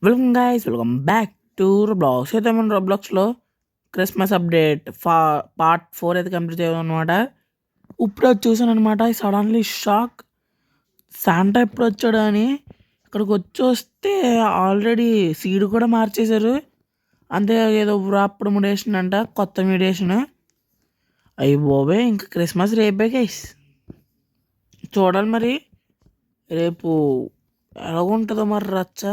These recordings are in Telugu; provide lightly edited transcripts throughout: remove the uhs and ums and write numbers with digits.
Welcome guys, welcome back to Roblox. అయితే మన రోబ్లాక్స్లో క్రిస్మస్ అప్డేట్ పార్ట్ 4 అయితే కంప్లీట్ అయ్యాం అనమాట. ఇప్పుడు అది చూసాను అనమాట. సడన్లీ షాక్, శాంటా ఎప్పుడు వచ్చాడు అని. ఇక్కడికి వస్తే ఆల్రెడీ సీడ్ కూడా మార్చేశారు. అంతే, ఏదో అప్పుడు మ్యుటేషన్ అంట, కొత్త మ్యుటేషన్. అయ్యి బాబే, ఇంకా క్రిస్మస్ రేపే గైస్. చూడాలి మరి రేపు ఎలాగుంటుందో మరి రచ్చ.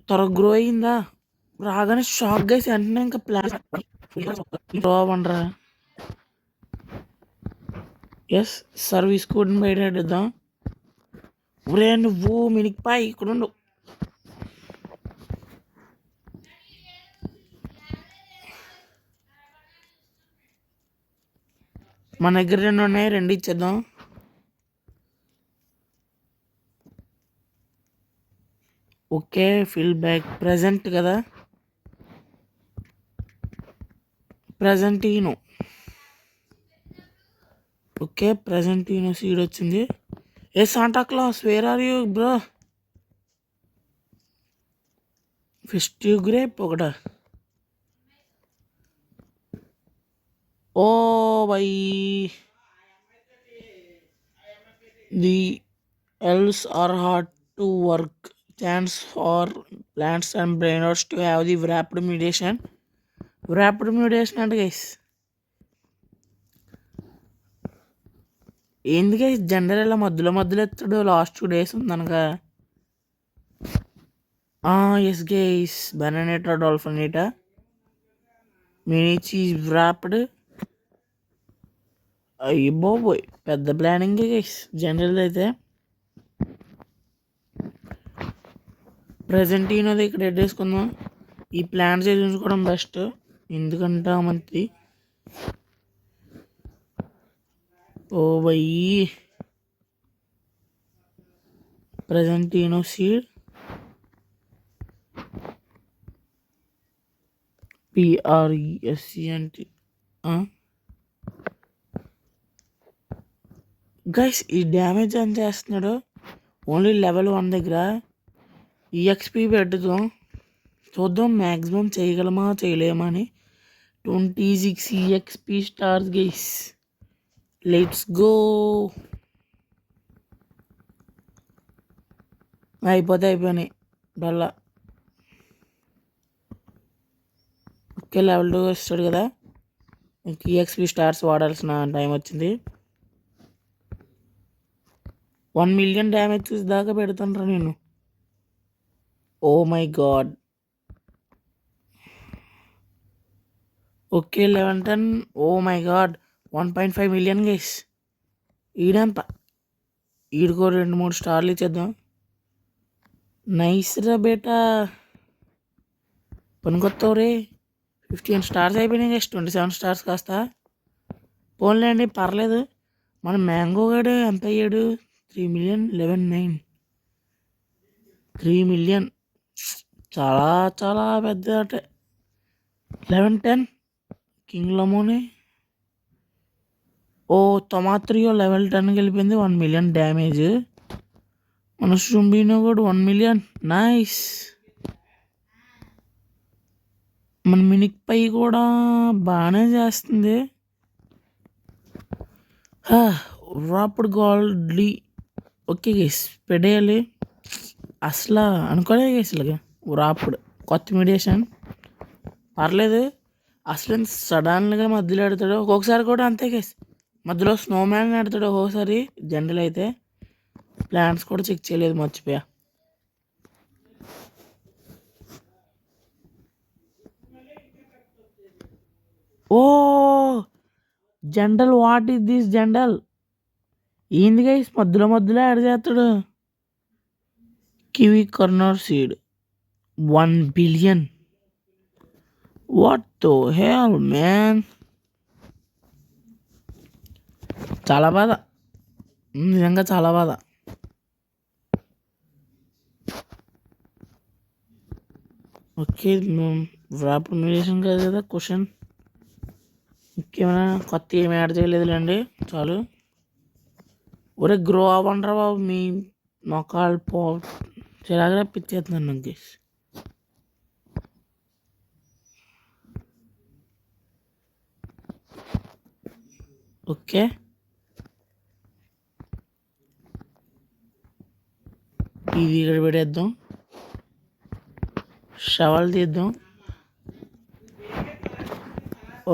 త్వరగా గ్రో అయ్యిందా, రాగానే షాక్ గైస్. వెంటనే ఇంకా ప్లాన్ గ్రో అవ్వండిరా. ఎస్, సర్వీస్ కోడ్ బయట అడుగుదాం. ఒరే నువ్వు మినిక్పాయ్ ఇక్కడ ఉండు. మన దగ్గర 2 ఉన్నాయి, 2 ఇచ్చేద్దాం. ఓకే, ఫిల్ బ్యాక్ ప్రజెంట్ కదా, ప్రజెంటీనో. ఓకే, ప్రజెంటీనో సీడ్ వచ్చింది. A Santa Claus, where are you bro? Festive grape ఒకట. Oh bye, the elves are hard to work. Chance for plants and brainrots to have the wrapped mutation. Wrapped mutation అంటే గైస్ ఏంది గైస్? జెండర్ ఇలా మధ్యలో ఎత్తాడు. లాస్ట్ 2 days ఉందనగా. ఎస్ గైస్, బెననేటా డాల్ఫినేటా మినీ వ్రాప్డ్. అయ్యి బాబోయ్, పెద్ద ప్లానింగ్ గైస్ జనరల్ అయితే. ప్రజెంట్ ఈయనది ఇక్కడ ఎడ్డేసుకుందాం. ఈ ప్లాంట్స్ ఉంచుకోవడం బెస్ట్, ఎందుకంటే మంచి. ఓ బయ్యి, ప్రజెంటీనో సీడ్ PRESCNT. గైస్ ఈ డ్యామేజ్ ఎంత చేస్తున్నాడు? ఓన్లీ లెవెల్ 1 దగ్గర. EXP పెట్టుదాం, చూద్దాం మ్యాక్సిమం చేయగలమా చేయలేమా అని. 26 EXP stars guys, let's go. అయిపోయినాయి డల్లా. ఓకే, లెవెల్ 2 వస్తాడు కదా. ఇంక EXP స్టార్స్ వాడాల్సిన టైం వచ్చింది. 1 million డ్యామేజ్ చూసి దాకా పెడతాను నేను. Oh my god. Okay, 1110. Oh my god, 1.5 million guys. ఈడంత ఈడుకో 2-3 స్టార్లు ఇచ్చేద్దాం. నైస్ రా బేటా, పనికొత్తావు రే. 15 స్టార్స్ అయిపోయినాయి గైస్, 27 స్టార్స్ కాస్త. పోన్లేండి, పర్లేదు. మన మ్యాంగో గడు ఎంత అయ్యాడు? 3 million, 11.9. 3 million చాలా చాలా పెద్ద అంటే. 1110 కింగ్ లమోనే. ఓ టొమాత్రియో లెవెల్ 10 వెళ్ళిపోయింది. 1 million డ్యామేజ్. మన షుంబీనో కూడా 1 million. నైస్. మన మినిక్ పై కూడా బాగానే చేస్తుంది. రాపిడ్ గోల్డ్లీ. ఓకే గైస్, పెడేయాలి. అసలు అనుకోలేదు గైస్ ఇలాగా రాపిడ్ కొత్త మీడియేషన్. పర్లేదు, అసలు సడన్గా మధ్యలో ఆడతాడు. ఒక్కొక్కసారి కూడా అంతే గైస్, మధ్యలో స్నోమ్యాన్ ఆడతాడు ఒక్కొక్కసారి. జనరల్ అయితే ప్లాంట్స్ కూడా చెక్ చేయలేదు, మర్చిపోయా. Oh general, what is this general? ఏంది గైస్ మధ్యలో యాడ్ చేస్తాడు? Kiwi corner seed 1 billion. What the hell man. చాలా బాధ, నిజంగా చాలా బాధ. ఓకే, ర్యాప్ మ్యూజిషన్ కాదు కదా క్వశ్చన్. ఇంకేమైనా కొత్త ఏమి యాడ్ చేయలేదులేండి, చాలు. ఒరే గ్రో అవ్వండిరా బాబు, మీ మొక్కలు చిరాకు రప్పించేస్తున్నాను నాకు గైస్. ఓకే, ఇది ఇక్కడ పెట్టేద్దాం. షవల్ తీద్దాం.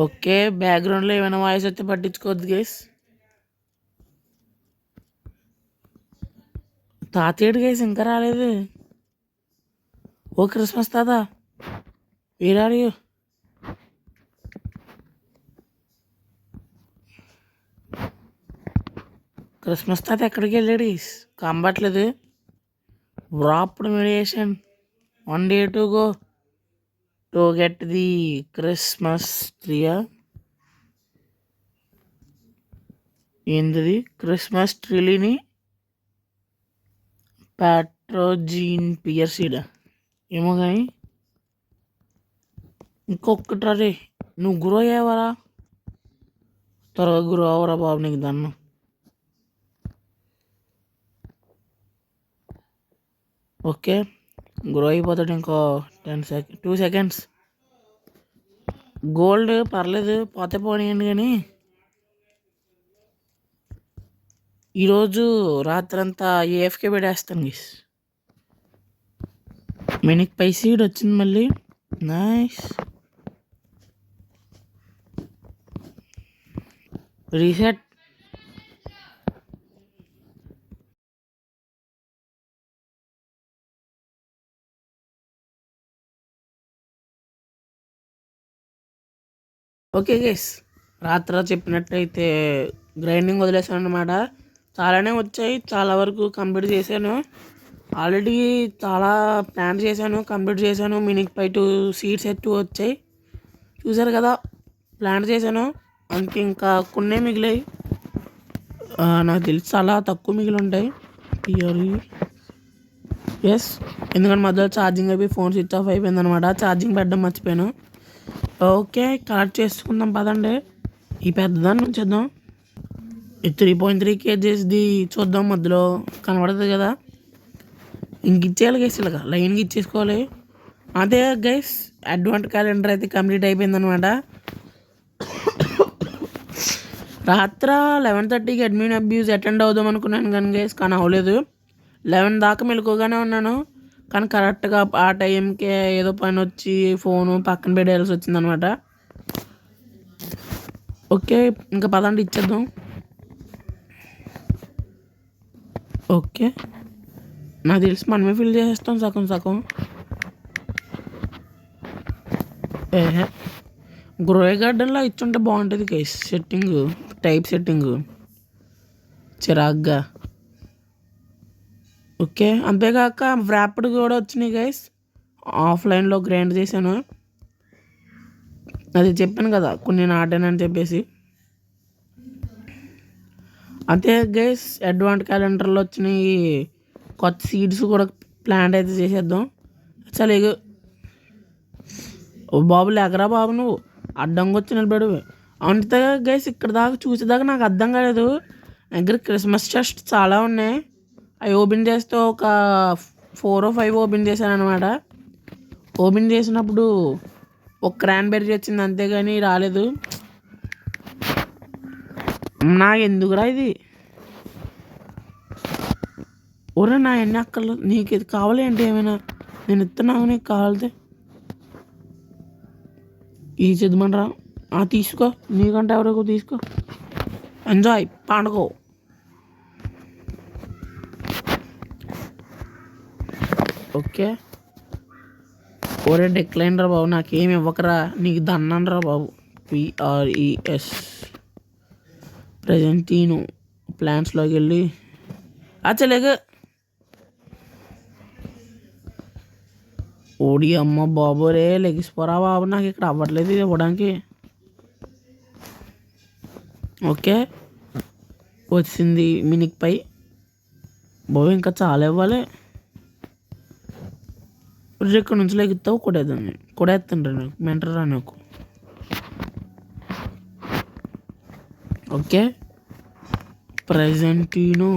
ఓకే, బ్యాక్గ్రౌండ్లో ఏమైనా వాయిస్ వస్తే పట్టించుకోవద్దు గైస్. తాతయ్యడు గైస్ ఇంకా రాలేదు. ఓ క్రిస్మస్ తాత, వేర్ ఆర్ యూ? క్రిస్మస్ తాత ఎక్కడికి వెళ్ళాడు guys? కంబట్లేదు. Wrapped మెడియేషన్ 1 day to go to get the Christmas tree. ఏంటిది? క్రిస్మస్ ట్రీని ప్యాట్రోజీన్ పియర్ సీడా ఏమో కానీ ఇంకొకటి రే, నువ్వు గురో అయ్యావరా? త్వరగా గురో అవరా బాబు, నీకు దన్ను. ఓకే, గ్రో అయిపోతాడు ఇంకో 2 seconds. గోల్డ్ పర్లేదు, పోతే పోనీయండి. కానీ ఈరోజు రాత్రంతా ఏఎఫ్కే పెట్టేస్తాను గీస్. మినిక్ పై సీడ్ వచ్చింది మళ్ళీ. నైస్. రీసెట్. ఓకే గైస్, రాత్రి చెప్పినట్టయితే గ్రైండింగ్ వదిలేసాను అనమాట. చాలానే వచ్చాయి, చాలా వరకు కంప్లీట్ చేశాను. ఆల్రెడీ చాలా ప్లాన్ చేశాను, కంప్లీట్ చేశాను. మినిక్ పై 2 సీడ్స్ 2 వచ్చాయి, చూసారు కదా. ప్లాన్ చేశాను అంతే, ఇంకా కొన్నే మిగిలాయి. నాకు తెలిసి చాలా తక్కువ మిగిలి ఉంటాయి. ఎస్, ఎందుకంటే మధ్యలో ఛార్జింగ్ అయిపోయి ఫోన్ స్విచ్ ఆఫ్ అయిపోయింది అనమాట. ఛార్జింగ్ పెట్టడం మర్చిపోయాను. ఓకే, కలెక్ట్ చేసుకుందాం పదండి. ఈ పెద్దదాన్ని ఉంచేద్దాం. ఈ 3.3 kgsది చూద్దాం, మధ్యలో కనబడుతుంది కదా. ఇంక ఇచ్చేయాలి గైస్, ఇలాగా లైన్గా ఇచ్చేసుకోవాలి. అదే గైస్, అడ్వాన్స్ క్యాలెండర్ అయితే కంప్లీట్ అయిపోయిందనమాట. రాత్ర 11:30కి అడ్మిన్ అబ్యూస్ అటెండ్ అవుదాం అనుకున్నాను కానీ గైస్, కానీ అవ్వలేదు. 11 దాకా మెలుకోగానే ఉన్నాను, కానీ కరెక్ట్గా ఆ టైంకే ఏదో పని వచ్చి ఫోను పక్కన పెట్టేయాల్సి వచ్చిందనమాట. ఓకే, ఇంకా పదండి ఇచ్చేద్దాం. ఓకే, నాకు తెలిసి మనమే ఫిల్ చేసేస్తాం సగం సగం. గ్రోయ్ గార్డెన్లో ఇచ్చుంటే బాగుంటుంది గైస్, సెట్టింగ్ టైప్ సెట్టింగ్ చిరాగ్గా. ఓకే, అంతేకాక వ్రాప్డ్ కూడా వచ్చినాయి గైస్. ఆఫ్లైన్లో గ్రైండ్ చేశాను, అది చెప్పాను కదా కొన్ని నాటానని చెప్పేసి. అంతే గైస్, అడ్వాన్స్ క్యాలెండర్లో వచ్చినాయి కొత్త సీడ్స్ కూడా ప్లాంట్ అయితే చేసేద్దాం. చాలా బాబు లేకరా బాబు, నువ్వు అడ్డంగా వచ్చి నిలబడు. అంతే గైస్, ఇక్కడ దాకా చూసేదాకా నాకు అర్థం కాలేదు. దగ్గర క్రిస్మస్ చెస్ట్ చాలా ఉన్నాయి, అవి ఓపెన్ చేస్తే ఒక 4 or 5 ఓపెన్ చేశాను అనమాట. ఓపెన్ చేసినప్పుడు ఒక క్రాన్బెర్రీ వచ్చింది, అంతేగాని రాలేదు. నాకు ఎందుకురా ఇది? ఒరే నా ఎన్ని అక్కర్లు, నీకు ఇది కావాలి అంటే ఏమైనా నేను ఇస్తున్నావు, నీకు కావాలితే ఈ చదవమనరా. తీసుకో, నీకంటే ఎవరికో తీసుకో, ఎంజాయ్ పండుగ. ఓకే, ఒరే డిక్లైన్ రా బాబు, నాకేమి ఇవ్వకరా, నీకు దన్నాను రా బాబు. PRES ప్రజెంటీను ప్లాన్స్లోకి వెళ్ళి అచ్చలేక ఓడి అమ్మ బాబు రే, లెగిసిపోరా బాబు, నాకు ఇక్కడ అవ్వట్లేదు ఇది ఇవ్వడానికి. ఓకే, వచ్చింది మినిక్ పై బాబు, ఇంకా చాలా ఇవ్వాలి. ఇక్కడ నుంచి లెగుతావు కొడేస్తాను నాకు మెంటరా నాకు. ఓకే, ప్రజెంటీను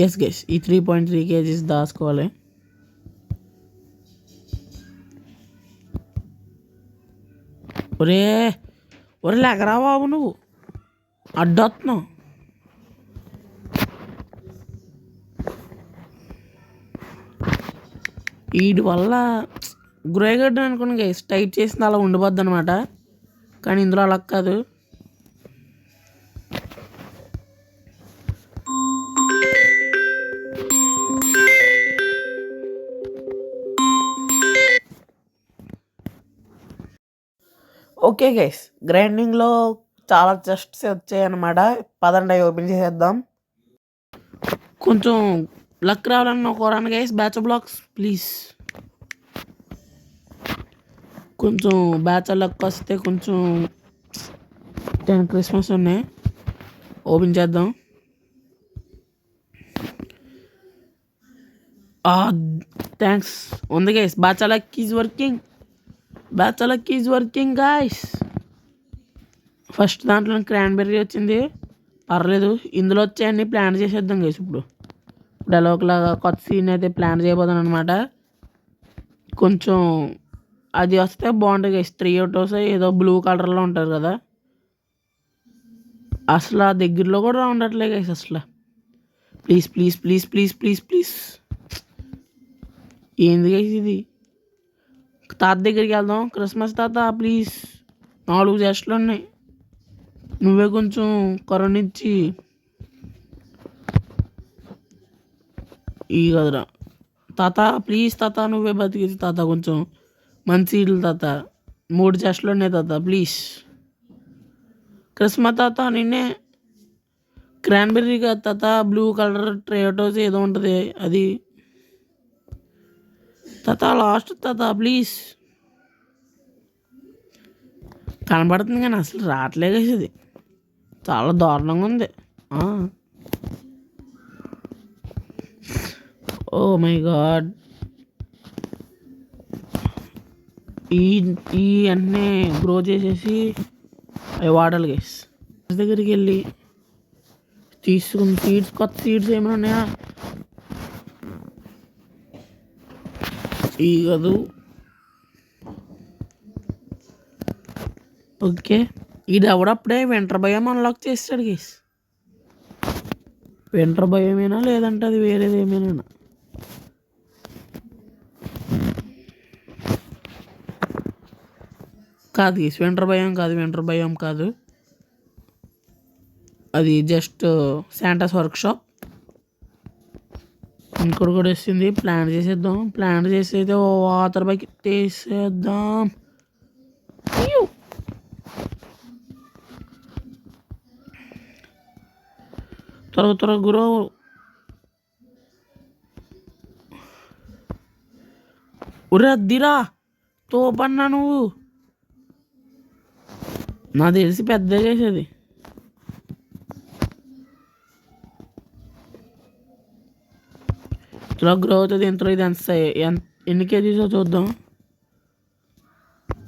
ఎస్ గైస్, ఈ 3.3 kgs దాచుకోవాలి. ఒరే ఒరే లేకరా బాబు, నువ్వు అడ్డొస్తున్నావు. వీటి వల్ల గ్రోయగడ్డ అనుకుని గైస్ టైట్ చేసింది అలా ఉండిపోద్ది అనమాట. కానీ ఇందులో అలా కాదు. ఓకే గైస్, గ్రైండింగ్లో చాలా చెస్ట్స్ వచ్చాయి అనమాట. పదండి ఓపెన్ చేసేద్దాం. కొంచెం లక్ రావాలన్న కోరాను గైస్. Batch blocks please. కొంచెం బ్యాచ్ లక్ వస్తే కొంచెం 10 క్రిస్మస్ ఉన్నాయి. ఓపెన్ చేద్దాం. థ్యాంక్స్ ఉంది guys. Batch luck is working. Batch luck is working guys. First దాంట్లో క్రాన్బెర్రీ వచ్చింది, పర్లేదు. ఇందులో వచ్చాయన్నీ ప్లాన్ చేసేద్దాం గైస్. ఇప్పుడు ఎలా ఒకలాగా కొత్త సీన్ అయితే ప్లాన్ చేయబోతాను అనమాట. కొంచెం అది వస్తే బాగుంటుంది గైస్. 3 అవుటోస్ ఏదో బ్లూ కలర్లో ఉంటారు కదా, అసలు ఆ దగ్గరలో కూడా ఉండట్లే గైస్ అసలు. Please please please please please please. ఏంది గైస్ ఇది? తాత దగ్గరికి వెళ్దాం. క్రిస్మస్ తాత ప్లీజ్, 4 చెస్ట్లు ఉన్నాయి. నువ్వే కొంచెం కరుణించి ఈ కదరా తాత, ప్లీజ్ తాత, నువ్వే బతికించి తాత. కొంచెం మంచి ఇల్లు తాత. 3 చెస్ట్లు ఉన్నాయి తాత ప్లీజ్. క్రిస్మస్ తాత నిన్నే. క్రాన్బెర్రీ కాదు తాత, బ్లూ కలర్ ట్రేటోస్ ఏదో ఉంటుంది అది తాత. లాస్ట్ తాత ప్లీజ్. కనబడుతుంది కానీ అసలు రావట్లేదు ఇది. చాలా దారుణంగా ఉంది. Oh my god. ఈ అన్నీ గ్రో చేసేసి అవి వాడాలి గైస్. దగ్గరికి వెళ్ళి తీసుకుని సీడ్స్, కొత్త సీడ్స్ ఏమైనా ఉన్నాయా? ఈ కాదు. ఓకే, ఇది ఎవడప్పుడే వింటర్ భయం అన్లాక్ చేస్తాడు గైస్. వింటర్ భయమేనా లేదంటే అది వేరేది ఏమైనా? కాదు గైస్, వింటర్ భయం కాదు. అది జస్ట్ శాంటాస్ వర్క్షాప్. ఇంకోటి కూడా వస్తుంది. ప్లాన్ చేసేద్దాం. ప్లాన్ చేసి అయితే వాటర్ బకెట్ వేసేద్దాం. త్వరగా గురో. ఉరద్దిరా తోపన్నా నువ్వు. నాకు తెలిసి పెద్ద చేసేది. ఇలా గ్రో అవుతుంది. ఇంతలో ఇది ఎన్ని కేజీసో చూద్దాం.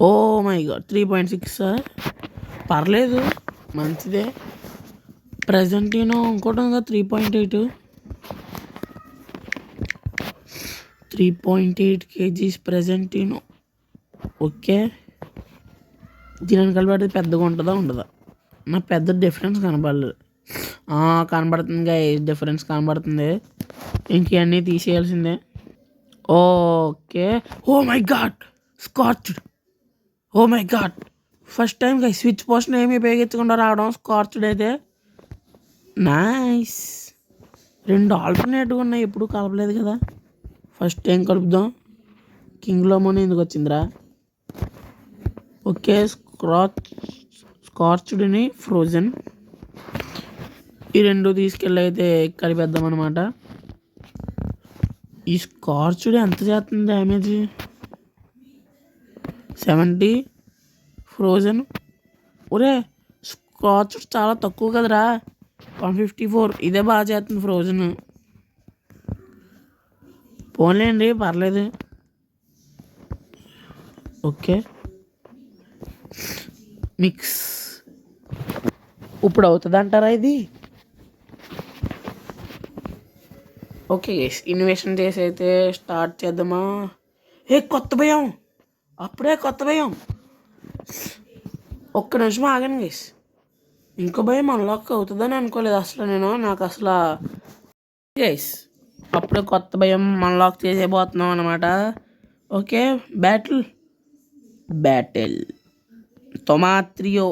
ఓ మై గాడ్, 3.6 పర్లేదు, మంచిదే. ప్రజెంటీనో ఇంకోటి ఉందా 3.8. 3.8 kgs ప్రజెంటీనో. ఓకే, దీని కలిపి పెద్దగా ఉంటుందా ఉండదా? నాకు పెద్ద డిఫరెన్స్ కనబడలేదు. కనబడుతుంది, డిఫరెన్స్ కనబడుతుంది. ఇంకన్నీ తీసేయాల్సిందే. Okay. Oh my god, scorched. Oh my god, first time switch potion ఏమి ఉపయోగించకుండా రావడం స్కార్చ్డ్ అయితే. నైస్. 2 ఆల్టర్నేటివ్గా ఉన్నాయి, ఎప్పుడు కలపలేదు కదా. ఫస్ట్ టైం కలుపుదాం. కింగ్లో మనీ ఎందుకు వచ్చిందిరా? ఓకే, స్కార్చ్డ్ని ఫ్రోజన్ ఈ 2 తీసుకెళ్ళి అయితే కలిపేద్దాం అనమాట. ఈ స్కార్చ్డ్ ఎంత చేస్తుంది డ్యామేజ్? 70. ఫ్రోజన్ ఒరే స్కార్చ్డ్ చాలా తక్కువ కదరా, 154. ఇదే బాగా చేస్తుంది ఫ్రోజన్. పోన్లేండి, పర్లేదు. ఓకే, మిక్స్ ఇప్పుడు అవుతుంది అంటారా ఇది? ఓకే గైస్, ఇన్వెషన్ చేసి అయితే స్టార్ట్ చేద్దామా? కొత్త భయం, అప్పుడే కొత్త భయం. ఒక్క నిమిషం ఆగండి గైస్. ఇంకో భయం అన్లాక్ అవుతుందని అనుకోలేదు అసలు నేను. నాకు అసలు గైస్ అప్పుడే కొత్త భయం అన్లాక్ చేసేపోతున్నాం అనమాట. ఓకే, బ్యాటిల్ టొమాట్రియో.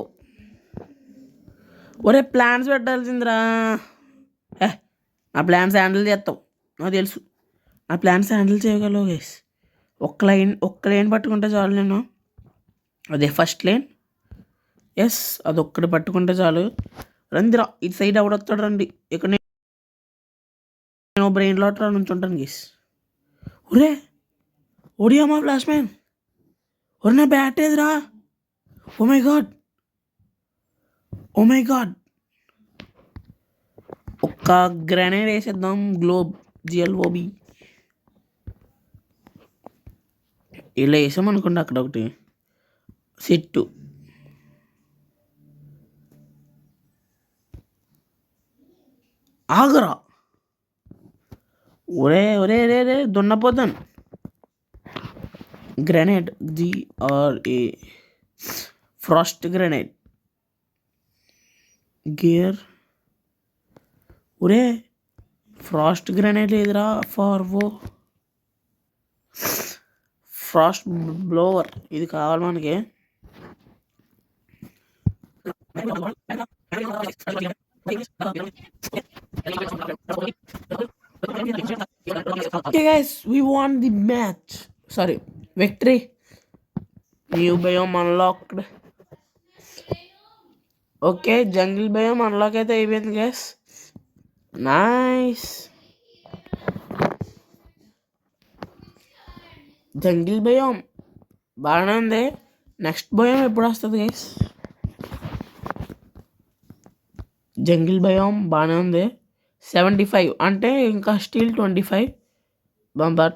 ఒరే ప్లాన్స్ పెట్టాల్సిందిరా. ఆ ప్లాన్స్ హ్యాండిల్ చేస్తావు నాకు తెలుసు. ఆ ప్లాన్స్ హ్యాండిల్ చేయగలవు గైస్. ఒక్క లైన్ పట్టుకుంటే చాలు నేను. అదే ఫస్ట్ లైన్. ఎస్, అదొక్కటి పట్టుకుంటే చాలు. రందిరా ఇటు సైడ్ ఎవడొస్తాడు రండి. ఇక్కడ నేను బ్రెయిన్ లాట్ నుంచి ఉంటాను గైస్. ఒరే ఓడియామా ఫ్లాష్ మ్యాన్. ఒరే నా బ్యాట్ ఏదిరా? Oh my god. ఒక్క గ్రెనేడ్ వేసేద్దాం. GLOB ఇలా వేసామనుకోండి అక్కడ ఒకటి సెట్టు. ఆగరా ఒరే దున్నపోతాను. Grenade GRA frost grenade gear. ఒరే ఫ్రాస్ట్ గ్రెనేడ్ లేదురా. ఫ్రాస్ట్ బ్లోవర్ ఇది కావాలి మనకి. Okay guys, we won the match. Sorry, victory. New biome unlocked. Okay, jungle భయం అన్లాక్ అయితే అయిపోయింది గైస్. నైస్. జంగిల్ భయం బాగానే ఉంది. నెక్స్ట్ భయం ఎప్పుడు వస్తుంది గైస్? జంగిల్ భయం బాగానే ఉంది. 75 అంటే ఇంకా స్టీల్ 25, బంపర్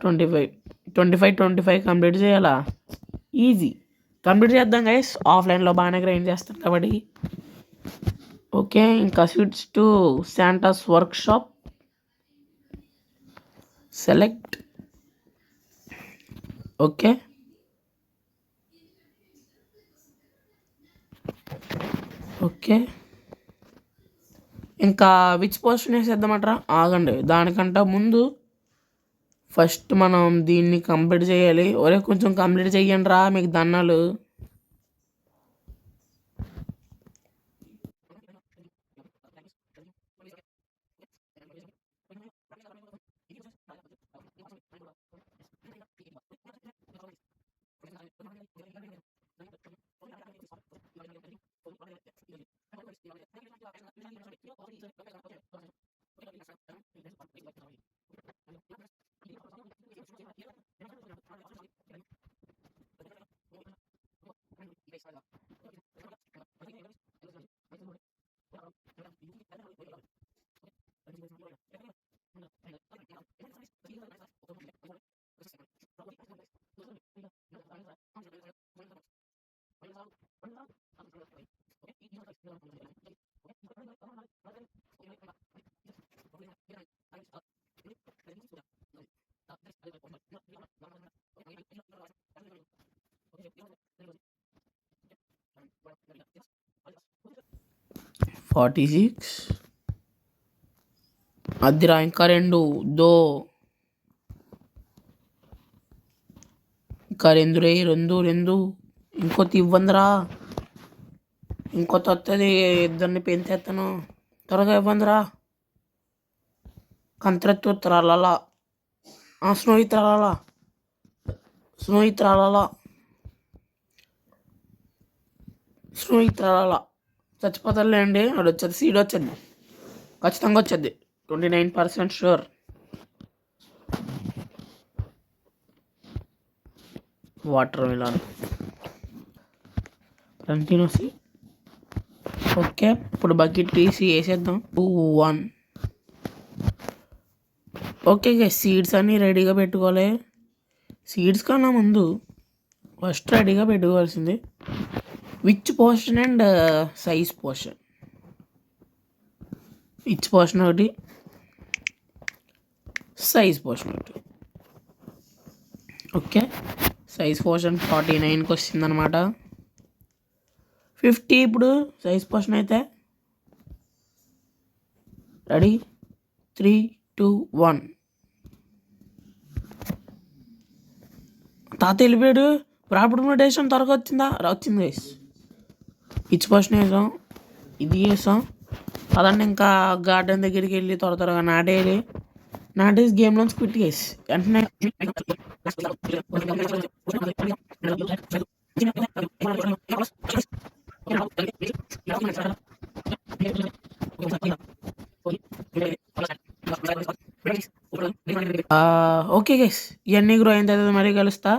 25 కంప్లీట్ చేయాలా? ఈజీ కంప్లీట్ చేద్దాం గైస్. ఆఫ్లైన్లో బాగానే గ్రైండ్ చేస్తాను కాబట్టి. ఓకే, ఇంకా switch to Santos workshop. Select. Okay, ఇంకా విచ్ పోర్షన్ వేసేద్దామంటారా? ఆగండి, దానికంటే ముందు ఫస్ట్ మనం దీన్ని కంప్లీట్ చేయాలి. ఒరే కొంచెం కంప్లీట్ చెయ్యండి రా, మీకు దన్నాలు. $46. అదిరా ఇంకా రెండు ఇంకా రెండు ఇంకొత్త ఇవ్వందిరా. ఇంకొత్త వస్తుంది. ఇద్దరిని పెంచేస్తాను. త్వరగా ఇవ్వందిరా. కంత్రెత్తు త్రాలా. స్నోయి త్రాలా. చచ్చిపోతారులేండి. వాడు వచ్చేది, సీడ్ వచ్చేది, ఖచ్చితంగా వచ్చేది. 29% షూర్. వాటర్ మిలాన్ కంటిన్యూసి. ఓకే, ఇప్పుడు బకెట్ తీసి వేసేద్దాం. 1. ఓకే గైస్, సీడ్స్ అన్నీ రెడీగా పెట్టుకోవాలి. సీడ్స్ కన్నా ముందు ఫస్ట్ రెడీగా పెట్టుకోవాల్సింది which portion and size portion. Which portion ఒకటి, సైజ్ పోర్షన్ ఒకటి. ఓకే, సైజ్ పోర్షన్ 49కి వస్తుందన్నమాట. 50 ఇప్పుడు సైజ్ పోర్షన్ అయితే. రెడీ, 3, 2, 1. తాత వెళ్ళిపోయాడు. ప్రాపర్ మెడిటేషన్ త్వరగా వచ్చింది గైస్. ఇచ్చి పోర్షన్ వేసాం, ఇది వేసాం. అదండి ఇంకా గార్డెన్ దగ్గరికి వెళ్ళి త్వరగా నాటేసి గేమ్లోంచి క్విట్ గైస్. వెంటనే ఓకే గైస్, ఇవన్నీ గ్రో అయిన తర్వాత మరీ కలుస్తా.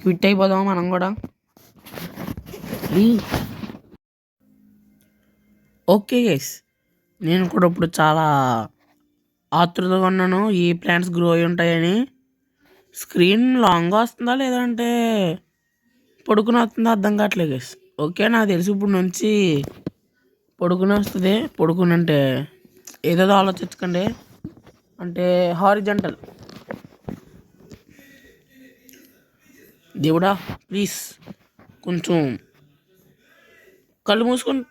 క్విట్ అయిపోదాం మనం కూడా. ఓకే గైస్, నేను కూడా ఇప్పుడు చాలా ఆతృతగా ఉన్నాను ఈ ప్లాంట్స్ గ్రో అయి ఉంటాయని. స్క్రీన్ లాంగ్గా వస్తుందా లేదంటే పొడుకుని వస్తుందా అర్థం కావట్లేదు గైస్. ఓకే, నాకు తెలిసి ఇప్పుడు నుంచి పొడుకుని వస్తుంది. పొడుకుని అంటే ఏదేదో ఆలోచించకండి, అంటే హారిజంటల్. దేవుడా ప్లీజ్ కొంచెం కళ్ళు మూసుకొని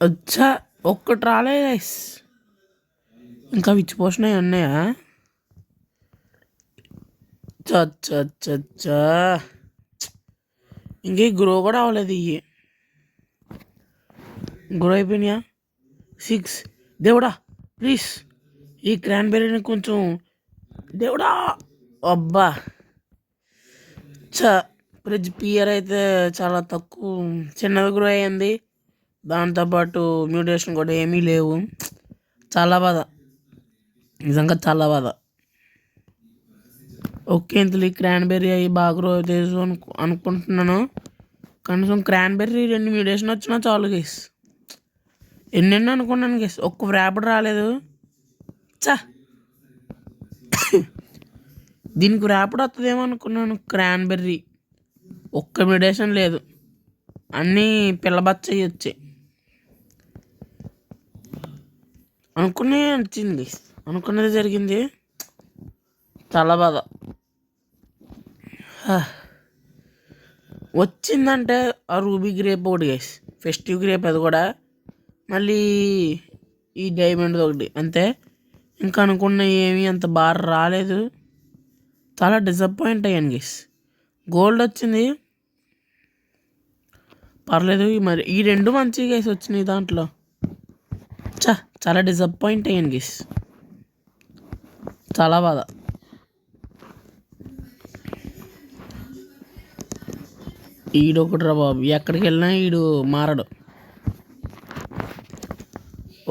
వచ్చా ఒక్కటి రాలే గైస్. ఇంకా విచ్ పోషన్ అవి ఉన్నాయా? చచ్చా ఇంకే గ్రో కూడా అవ్వలేదు. ఇవి గ్రో అయిపోయినాయా? 6. దేవుడా ప్లీజ్ ఈ క్రాన్బెర్రీని కొంచెం, దేవుడా అబ్బా. ఫ్రిడ్జ్ పియర్ అయితే చాలా తక్కువ, చిన్నది గ్రో అయ్యింది. దాంతోపాటు మ్యూటేషన్ కూడా ఏమీ లేవు. చాలా బాధ, నిజంగా చాలా బాధ. ఓకే, ఇంతలో ఈ క్రాన్బెర్రీ అవి బాగా గ్రో అవుతాయి అనుకుంటున్నాను. కనీసం క్రాన్బెర్రీ 2 మ్యూటేషన్ వచ్చినా చాలు గైస్. ఎన్నెన్నో అనుకున్నాను గైస్, ఒక్క వ్రాపడ్ రాలేదు. దీనికి వ్రాపడ్ వస్తుందేమో అనుకున్నాను. క్రాన్బెర్రీ ఒక్క మ్యూటేషన్ లేదు, అన్నీ పిల్లబచ్చయి వచ్చాయి. వచ్చింది, అనుకున్నది జరిగింది. చాలా బాధ. వచ్చిందంటే ఆ రూబీ గ్రేప్ ఒకటి గైస్, ఫెస్టివ్ గ్రేప్, అది కూడా మళ్ళీ ఈ డైమండ్ ఒకటి, అంతే. ఇంకా అనుకున్న ఏమీ అంత బాగా రాలేదు. చాలా డిసప్పాయింట్ అయ్యాను గైస్. గోల్డ్ వచ్చింది, పర్లేదు. మరి ఈ 2 మంచి గైస్ వచ్చినాయి దాంట్లో. చాలా డిసప్పాయింట్ అయ్యాను గైస్, చాలా బాధ. ఈడొకటి రా బాబు, ఎక్కడికి వెళ్ళినా ఈడు మారడు.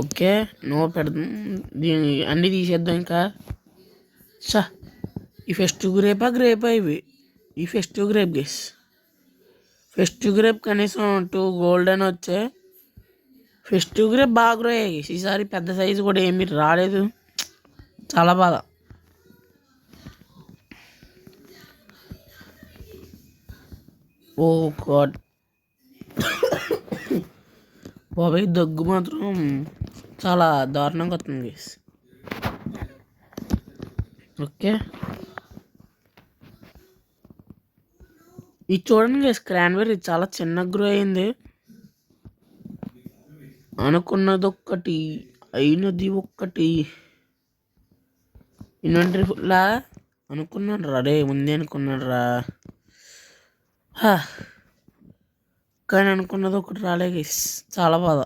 ఓకే, నో పెడదాం, దీన్ని అన్నీ తీసేద్దాం ఇంకా. ఈ ఫెస్టివ్ గ్రేపా ఇవి? ఈ festive grape guys. Festive grape కనీసం 2 గోల్డెన్ వచ్చే. ఫెస్టివ్ గ్రేప్ బాగా గ్రో అయ్యాయి. ఈసారి పెద్ద సైజు కూడా ఏమీ రాలేదు, చాలా బాధ. ఓ గాడ్ బాబాయ్, దగ్గు మాత్రం చాలా దారుణంగా వస్తుంది గైస్. ఓకే, ఇది చూడండి గైస్, క్రాన్బెర్రీ చాలా చిన్న గ్రో అయింది. అనుకున్నది ఒక్కటి, అయినది ఒక్కటి. ఇన్వెంటరీ ఫుల్లా అనుకున్నాను రా, రే ముందే అనుకున్నాడు రా. కానీ అనుకున్నది ఒకటి రాలే గైస్, చాలా బాధ.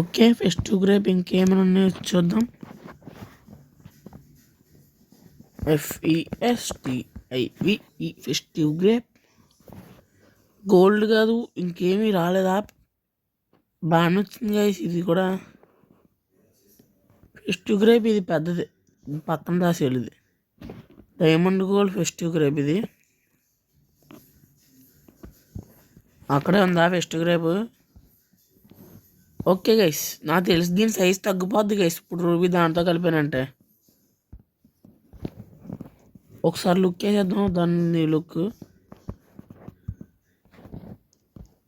ఓకే, ఫెస్టివ్ గ్రేప్ ఇంకేమైనా ఉన్నాయో చూద్దాం. FESTIVE festive grape. గోల్డ్ కాదు, ఇంకేమీ రాలేదా? బాగానే వచ్చింది గైస్ ఇది కూడా. ఫెస్టివ్ గ్రేప్ ఇది పెద్దది, పక్కన రాసేది. ఇది డైమండ్ గోల్డ్ ఫెస్టివ్ గ్రేప్. ఇది అక్కడే ఉందా ఫెస్టివ్ గ్రేప్? ఓకే గైస్, నాకు తెలిసి దీని సైజ్ తగ్గిపోద్ది గైస్ ఇప్పుడు రూబీ దాంతో కలిపానంటే. ఒకసారి లుక్ వేసేద్దాం దాన్ని లుక్.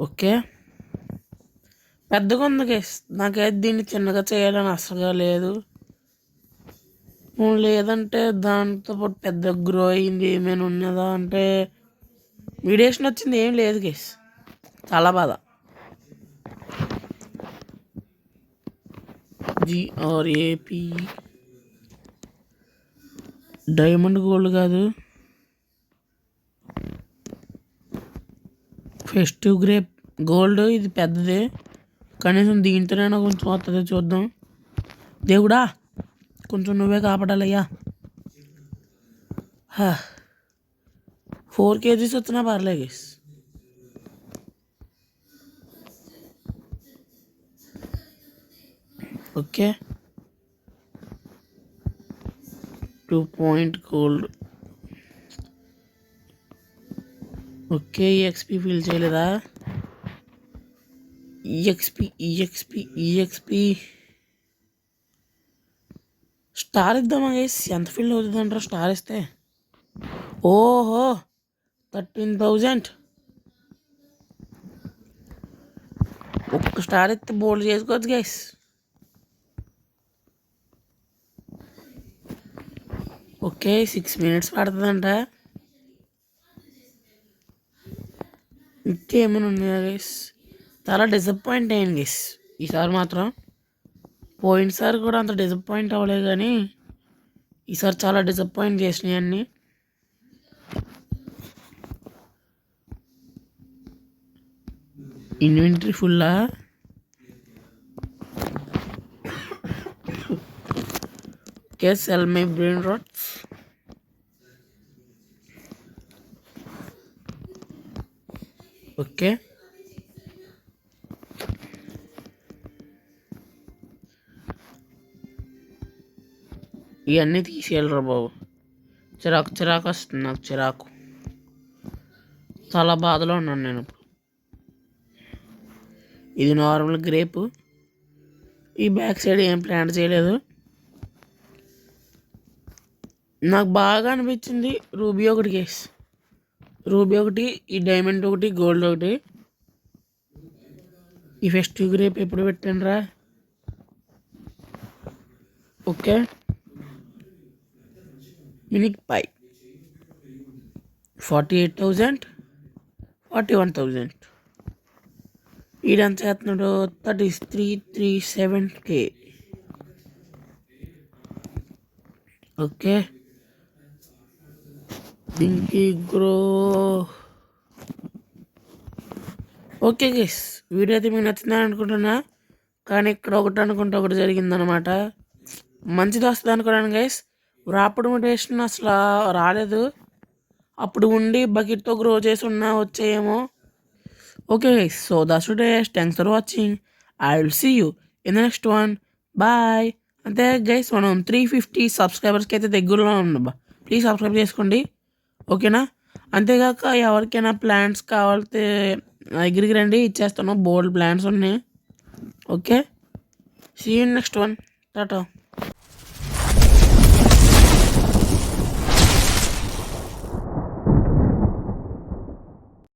ఓకే, పెద్దగా ఉంది గైస్. నాకైతే దీన్ని చిన్నగా చేయాలని అసలుగా లేదు. లేదంటే దాంతో పాటు పెద్ద గ్రో అయింది ఏమైనా ఉన్నదా అంటే వీడియేషన్ వచ్చింది ఏం లేదు గైస్. చాలా బాధ. GRAP డైమండ్ గోల్డ్ కాదు, ఫెస్టివ్ గ్రేప్ గోల్డ్. ఇది పెద్దదే, కనీసం దీంతోనైనా కొంచెం వస్తుంది చూద్దాం. దేవుడా కొంచెం నువ్వే కాపాడాలయ్యా. 4 kgs వచ్చినా పర్లేదు guys. Okay, 2 point gold. Okay, EXP fill చేయలేదా? EXP స్టార్ ఇద్దామా గైస్? ఎంత ఫిల్ అవుతుంది అంటారా స్టార్ ఇస్తే? ఓహో 13,000. ఒక్క స్టార్ ఇస్తే బోల్డ్ చేసుకోవచ్చు గైస్. ఓకే, 6 minutes పడుతుందంట. ఇంకేమైనా ఉన్నాయా గైస్? చాలా డిసప్పాయింట్ అయ్యాను గైస్ ఈసారి మాత్రం. పోయినసారి కూడా అంత డిసప్పాయింట్ అవ్వలేదు, కానీ ఈసారి చాలా డిసప్పాయింట్ చేసినాయి అన్నీ. ఇన్వెంటరీ ఫుల్లా? Okay, sell my brain rots. Okay, ఇవన్నీ తీసేయాలరా బాబు. చిరాకు వస్తుంది నాకు, చిరాకు. చాలా బాధలో ఉన్నాను నేను ఇప్పుడు. ఇది నార్మల్ గ్రేప్. ఈ బ్యాక్ సైడ్ ఏం ప్లాంట్ చేయలేదు. నాకు బాగా అనిపించింది రూబీ ఒకటి గైస్. రూబీ ఒకటి, ఈ డైమండ్ ఒకటి, గోల్డ్ ఒకటి. ఈ ఫెస్టివ్ గ్రేప్ ఎప్పుడు పెట్టాను రా? ఓకే, మినిక్ పై 48,000, 41,000. ఈడంత చేస్తున్నాడు 3337K. Okay, డింకీ grow. Okay guys, video అయితే మీకు నచ్చిందని అనుకుంటున్నా, కానీ ఇక్కడ ఒకటి అనుకుంటే ఒకటి జరిగిందనమాట. మంచిది వస్తుంది అనుకున్నాను గైస్. రాపిడ్ మోటివేషన్ అసలు రాలేదు. అప్పుడు ఉండి బకెట్తో గ్రో చేసి ఉన్నా వచ్చాయేమో. Okay guys, so that's today. Thanks for watching. I will see you in the next one. Bye. అంతే గైస్, మనం 350 సబ్స్క్రైబర్స్కి అయితే దగ్గరలో ఉన్నాం. ప్లీజ్ సబ్స్క్రైబ్ చేసుకోండి, ఓకేనా? అంతేగాక ఎవరికైనా ప్లాన్స్ కావాలితే నా దగ్గరికి రండి, ఇచ్చేస్తాను. బోల్డ్ ప్లాన్స్ ఉన్నాయి. Okay, see you next one. Tata.